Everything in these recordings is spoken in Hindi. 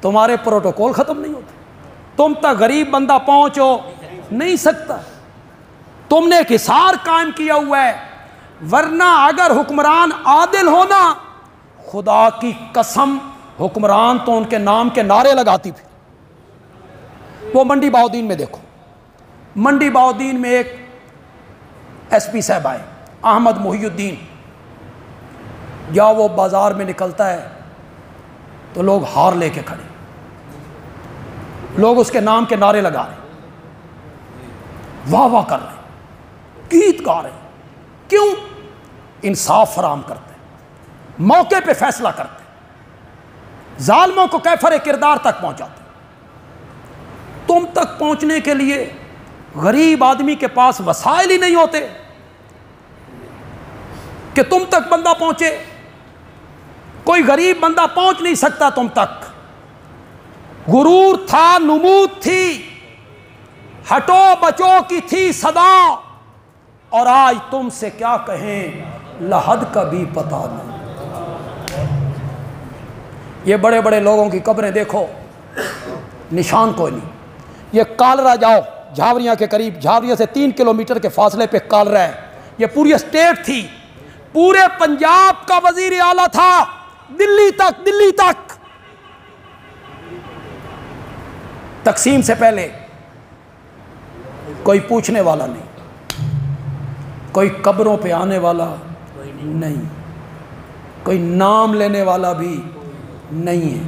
तुम्हारे प्रोटोकॉल ख़त्म नहीं होते, तुम तक गरीब बंदा पहुँच हो नहीं सकता। तुमने एक हिसार कायम किया हुआ है, वरना अगर हुक्मरान आदिल होना, खुदा की कसम हुक्मरान तो उनके नाम के नारे लगाती फिर। वो मंडी बहाउद्दीन में देखो, मंडी बहाउद्दीन में एक एसपी साहब आए, अहमद मोहिउद्दीन। या वो बाजार में निकलता है तो लोग हार लेके खड़े, लोग उसके नाम के नारे लगा रहे, वाह वाह कर रहे, गीत गा रहे। क्यों? इंसाफ फराम करते, मौके पे फैसला करते, जालिमों को कैफर किरदार तक पहुंचाते। तुम तक पहुंचने के लिए गरीब आदमी के पास वसाइल ही नहीं होते कि तुम तक बंदा पहुंचे। कोई गरीब बंदा पहुंच नहीं सकता तुम तक। गुरूर था, नुमूद थी, हटो बचो की थी सदा, और आज तुमसे क्या कहें लहद का भी पता नहीं। ये बड़े बड़े लोगों की कब्रें देखो, निशान कोई नहीं। ये कालरा जाओ, झावरिया के करीब, झावरिया से 3 किलोमीटर के फासले पे कालरा है। ये पूरी स्टेट थी, पूरे पंजाब का वजीर आला था, दिल्ली तक। तकसीम से पहले कोई पूछने वाला नहीं, कोई कब्रों पे आने वाला नहीं, कोई नाम लेने वाला भी नहीं है।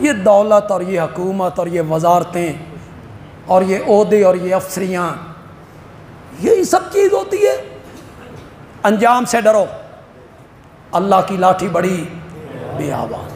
ये दौलत और ये हुकूमत और ये वजारतें और ये ओहदे और ये अफसरियाँ, यही सब चीज़ होती है। अंजाम से डरो, अल्लाह की लाठी बड़ी बेआवाज़।